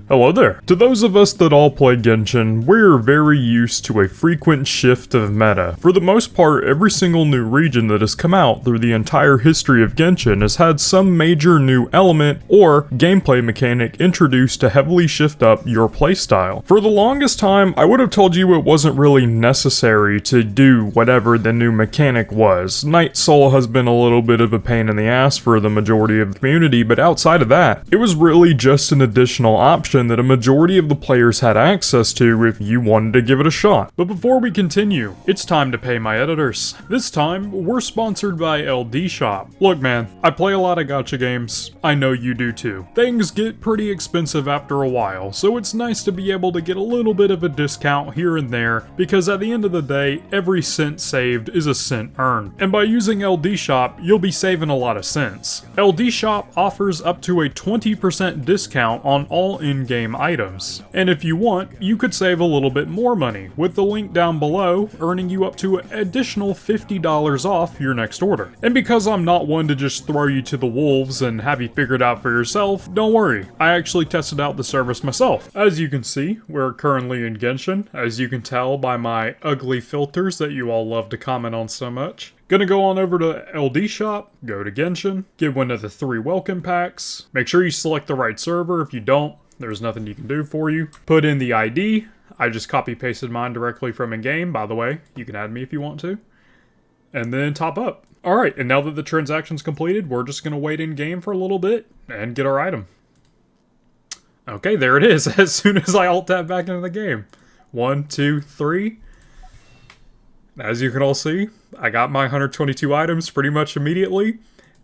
Hello there. To those of us that all play Genshin, we're very used to a frequent shift of meta. For the most part, every single new region that has come out through the entire history of Genshin has had some major new element or gameplay mechanic introduced to heavily shift up your playstyle. For the longest time, I would have told you it wasn't really necessary to do whatever the new mechanic was. Night Soul has been a little bit of a pain in the ass for the majority of the community, but outside of that, it was really just an additional option that a majority of the players had access to if you wanted to give it a shot. But before we continue, it's time to pay my editors. This time, we're sponsored by LDShop. Look man, I play a lot of gacha games. I know you do too. Things get pretty expensive after a while, so it's nice to be able to get a little bit of a discount here and there, because at the end of the day, every cent saved is a cent earned. And by using LDShop, you'll be saving a lot of cents. LDShop offers up to a 20% discount on all in-game items. And if you want, you could save a little bit more money, with the link down below earning you up to an additional $50 off your next order. And because I'm not one to just throw you to the wolves and have you figure it out for yourself, don't worry, I actually tested out the service myself. As you can see, we're currently in Genshin, as you can tell by my ugly filters that you all love to comment on so much. Gonna go on over to LDShop, go to Genshin, get one of the 3 welcome packs. Make sure you select the right server. If you don't, there's nothing you can do for you. Put in the ID. I just copy pasted mine directly from in-game, by the way. You can add me if you want to. And then top up. Alright, and now that the transaction's completed, we're just gonna wait in-game for a little bit and get our item. Okay, there it is, as soon as I alt-tab back into the game. 1, 2, 3. As you can all see, I got my 122 items pretty much immediately.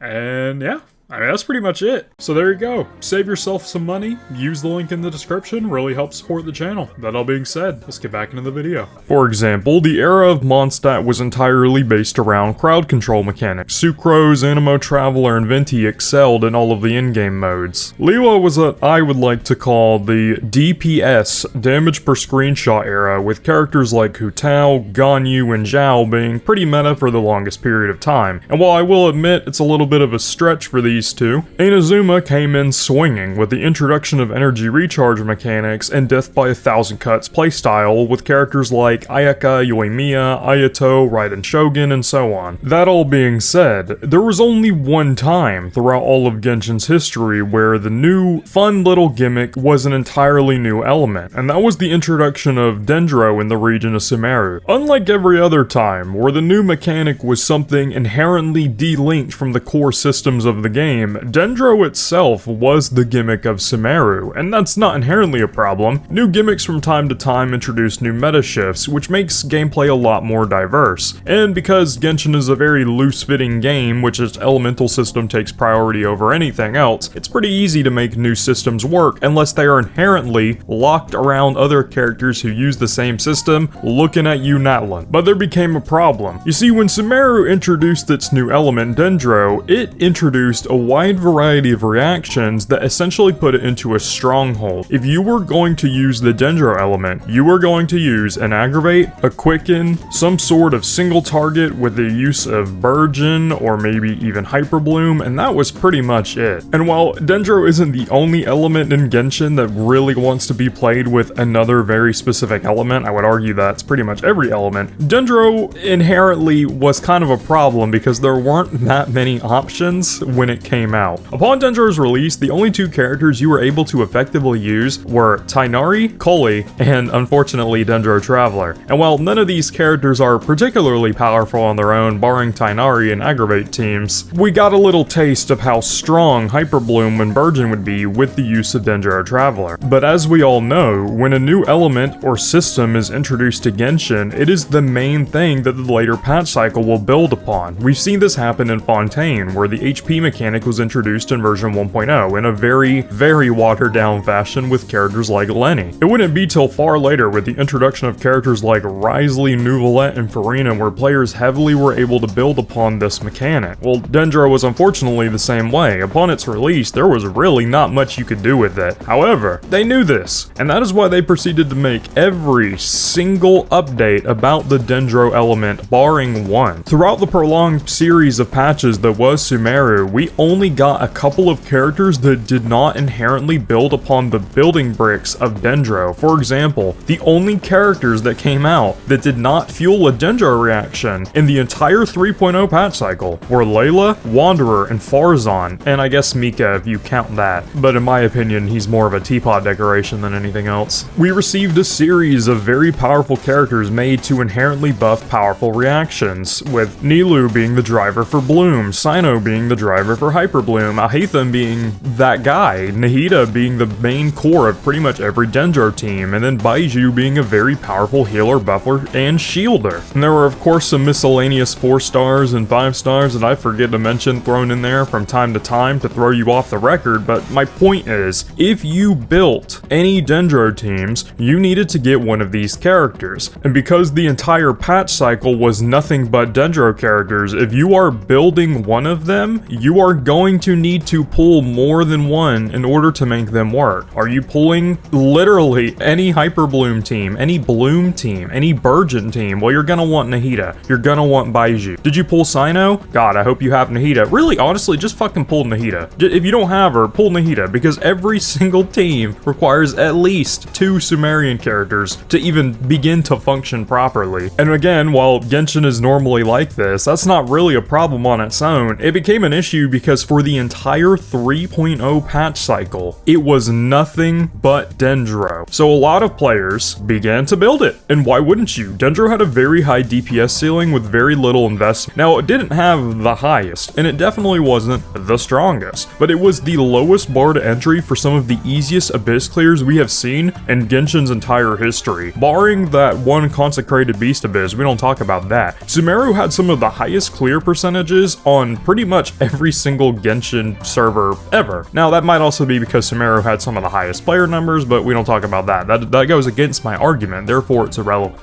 And yeah, I mean, that's pretty much it. So there you go. Save yourself some money. Use the link in the description. Really helps support the channel. That all being said, let's get back into the video. For example, the era of Mondstadt was entirely based around crowd control mechanics. Sucrose, Animo Traveler, and Venti excelled in all of the in-game modes. Liyue was what I would like to call the DPS, damage per screenshot era, with characters like Hu Tao, Ganyu, and Zhao being pretty meta for the longest period of time. And while I will admit it's a little bit of a stretch for these two, Inazuma came in swinging with the introduction of energy recharge mechanics and death by 1,000 cuts playstyle with characters like Ayaka, Yoimiya, Ayato, Raiden Shogun, and so on. That all being said, there was only one time throughout all of Genshin's history where the new, fun little gimmick was an entirely new element, and that was the introduction of Dendro in the region of Sumeru. Unlike every other time, where the new mechanic was something inherently delinked from the core systems of the game, Dendro itself was the gimmick of Sumeru, and that's not inherently a problem. New gimmicks from time to time introduce new meta shifts, which makes gameplay a lot more diverse. And because Genshin is a very loose-fitting game, which its elemental system takes priority over anything else, it's pretty easy to make new systems work unless they are inherently locked around other characters who use the same system, looking at you Natlin. But there became a problem. You see, when Sumeru introduced its new element, Dendro, it introduced a wide variety of reactions that essentially put it into a stronghold. If you were going to use the Dendro element, you were going to use an aggravate, a quicken, some sort of single target with the use of Burgeon or maybe even Hyperbloom, and that was pretty much it. And while Dendro isn't the only element in Genshin that really wants to be played with another very specific element, I would argue that's pretty much every element, Dendro inherently was kind of a problem because there weren't that many options when it came out. Upon Dendro's release, the only 2 characters you were able to effectively use were Tighnari, Koli, and unfortunately Dendro Traveler. And while none of these characters are particularly powerful on their own, barring Tighnari and Aggravate teams, we got a little taste of how strong Hyperbloom and Burgeon would be with the use of Dendro Traveler. But as we all know, when a new element or system is introduced to Genshin, it is the main thing that the later patch cycle will build upon. We've seen this happen in Fontaine, where the HP mechanic was introduced in version 1.0 in a very watered down fashion with characters like Lenny. It wouldn't be till far later with the introduction of characters like Wriothesley, Neuvillette, and Farina where players heavily were able to build upon this mechanic. Well, Dendro was unfortunately the same way. Upon its release, there was really not much you could do with it. However, they knew this, and that is why they proceeded to make every single update about the Dendro element, barring one. Throughout the prolonged series of patches that was Sumeru, we only got a couple of characters that did not inherently build upon the building bricks of Dendro. For example, the only characters that came out that did not fuel a Dendro reaction in the entire 3.0 patch cycle were Layla, Wanderer, and Farzan, and I guess Mika if you count that, but in my opinion he's more of a teapot decoration than anything else. We received a series of very powerful characters made to inherently buff powerful reactions, with Nilou being the driver for Bloom, Cyno being the driver for Hyper Bloom, Alhaitham being that guy, Nahida being the main core of pretty much every Dendro team, and then Baiju being a very powerful healer, buffer, and shielder. And there were of course some miscellaneous 4 stars and 5 stars that I forget to mention thrown in there from time to time to throw you off the record, but my point is, if you built any Dendro teams, you needed to get one of these characters. And because the entire patch cycle was nothing but Dendro characters, if you are building one of them, you are going to need to pull more than one in order to make them work. Are you pulling literally any Hyper Bloom team, any Bloom team, any Burgeon team? Well, you're gonna want Nahida. You're gonna want Baiju. Did you pull Cyno? God, I hope you have Nahida. Really, honestly, just fucking pull Nahida. If you don't have her, pull Nahida, because every single team requires at least 2 Sumerian characters to even begin to function properly. And again, while Genshin is normally like this, that's not really a problem on its own. It became an issue because for the entire 3.0 patch cycle, it was nothing but Dendro. So a lot of players began to build it. And why wouldn't you? Dendro had a very high DPS ceiling with very little investment. Now, it didn't have the highest, and it definitely wasn't the strongest, but it was the lowest bar to entry for some of the easiest abyss clears we have seen in Genshin's entire history. Barring that one consecrated beast abyss, we don't talk about that. Sumeru had some of the highest clear percentages on pretty much every single Genshin server ever. Now, that might also be because Sumeru had some of the highest player numbers, but we don't talk about that. That goes against my argument, therefore it's irrelevant.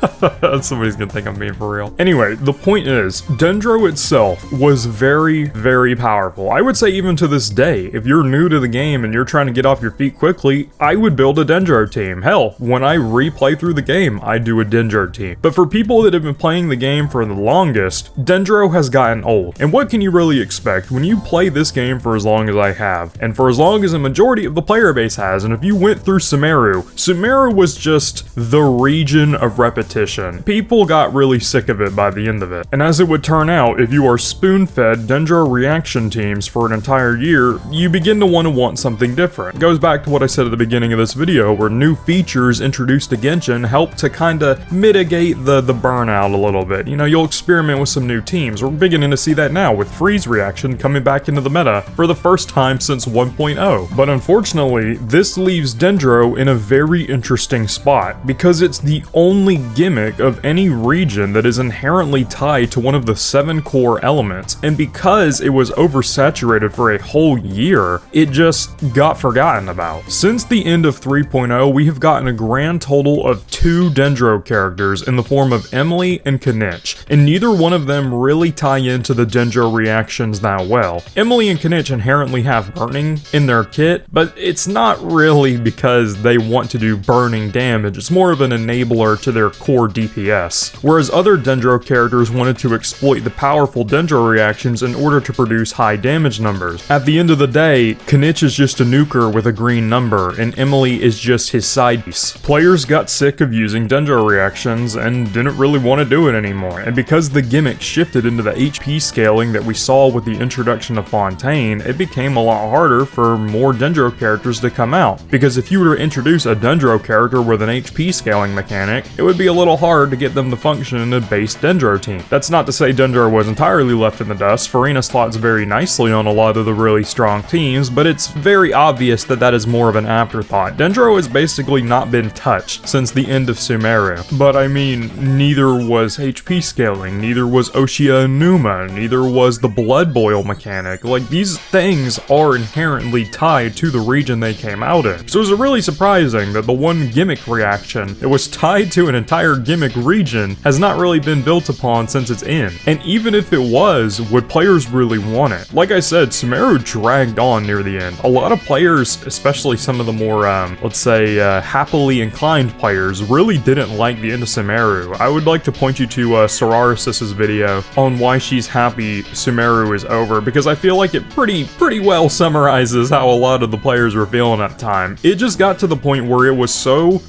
Somebody's gonna think I'm being for real. Anyway, the point is, Dendro itself was very, very powerful. I would say even to this day, if you're new to the game and you're trying to get off your feet quickly, I would build a Dendro team. Hell, when I replay through the game, I do a Dendro team. But for people that have been playing the game for the longest, Dendro has gotten old. And what can you really expect when you play this game for as long as I have, and for as long as a majority of the player base has? And if you went through Sumeru, Sumeru was just the region of repetition. People got really sick of it by the end of it. And as it would turn out, if you are spoon-fed Dendro reaction teams for an entire year, you begin to want something different. It goes back to what I said at the beginning of this video, where new features introduced to Genshin help to kinda mitigate the burnout a little bit. You know, you'll experiment with some new teams. We're beginning to see that now with freeze reaction coming back into the meta for the first time since 1.0. But unfortunately, this leaves Dendro in a very interesting spot, because it's the only gimmick of any region that is inherently tied to one of the 7 core elements, and because it was oversaturated for a whole year, it just got forgotten about. Since the end of 3.0, we have gotten a grand total of 2 Dendro characters in the form of Emily and Kanich, and neither one of them really tie into the Dendro reactions that well. Emily and Kanich inherently have burning in their kit, but it's not really because they want to do burning damage, it's more of an enabler to their core DPS. Whereas other Dendro characters wanted to exploit the powerful Dendro reactions in order to produce high damage numbers. At the end of the day, Kanich is just a nuker with a green number, and Emily is just his side piece. Players got sick of using Dendro reactions and didn't really want to do it anymore, and because the gimmick shifted into the HP scaling that we saw with the introduction of Fontaine, it became a lot harder for more Dendro characters to come out. Because if you were to introduce a Dendro character with an HP scaling mechanic, it would be a little hard to get them to function in a base Dendro team. That's not to say Dendro was entirely left in the dust. Farina slots very nicely on a lot of the really strong teams, but it's very obvious that that is more of an afterthought. Dendro has basically not been touched since the end of Sumeru. But I mean, neither was HP scaling, neither was Oshia Numa, neither was the Blood Boil mechanic. Like, these things are inherently tied to the region they came out in. So it was really surprising that the one gimmick reaction that was tied to an entire gimmick region has not really been built upon since its end. And even if it was, would players really want it? Like I said, Sumeru dragged on near the end. A lot of players, especially some of the more, let's say, happily inclined players, really didn't like the end of Sumeru. I would like to point you to Sorarsis' video on why she's happy Sumeru is over, because I feel feel like it pretty well summarizes how a lot of the players were feeling at the time. It just got to the point where it was so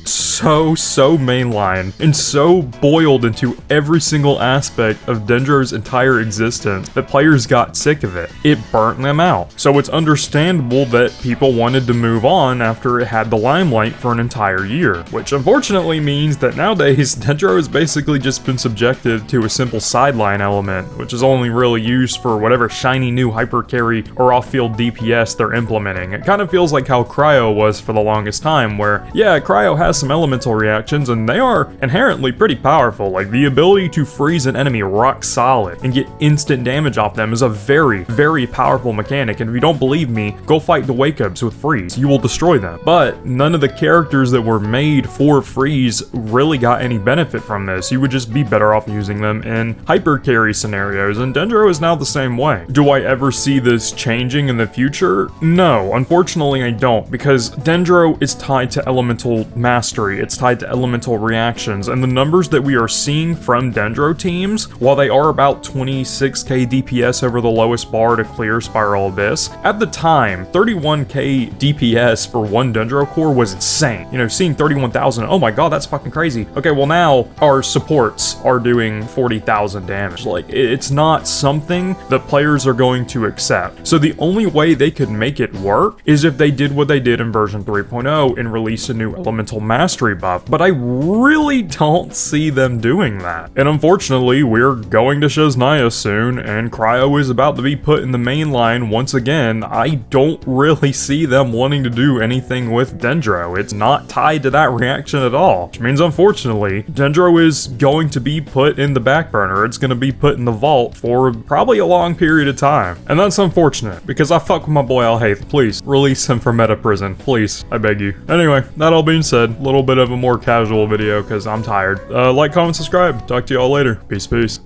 mainline and so boiled into every single aspect of Dendro's entire existence that players got sick of it. It burnt them out. So it's understandable that people wanted to move on after it had the limelight for an entire year, which unfortunately means that nowadays Dendro has basically just been subjected to a simple sideline element, which is only really used for whatever shiny new hyper carry or off-field DPS they're implementing. It kind of feels like how Cryo was for the longest time, where yeah, Cryo has some elemental reactions and they are inherently pretty powerful. Like the ability to freeze an enemy rock solid and get instant damage off them is a very powerful mechanic, and if you don't believe me, go fight the Wake-Ups with freeze. You will destroy them. But none of the characters that were made for freeze really got any benefit from this. You would just be better off using them in hyper carry scenarios, and Dendro is now the same way. Do I ever see this changing in the future? No, unfortunately I don't, because Dendro is tied to elemental mastery, it's tied to elemental reactions, and the numbers that we are seeing from Dendro teams, while they are about 26k DPS over the lowest bar to clear Spiral Abyss, at the time, 31k DPS for one Dendro core was insane. You know, seeing 31,000, oh my god, that's fucking crazy. Okay, well now, our supports are doing 40,000 damage. Like, it's not something that players are going to accept. So the only way they could make it work is if they did what they did in version 3.0 and release a new elemental mastery buff, but I really don't see them doing that. And unfortunately, we're going to Shaznia soon, and Cryo is about to be put in the main line once again. I don't really see them wanting to do anything with Dendro. It's not tied to that reaction at all, which means unfortunately, Dendro is going to be put in the back burner. It's going to be put in the vault for probably a long period of time. And that's unfortunate, because I fuck with my boy Alhaith. Please, release him from meta prison. Please, I beg you. Anyway, that all being said, a little bit of a more casual video because I'm tired. Like, comment, subscribe. Talk to y'all later. Peace.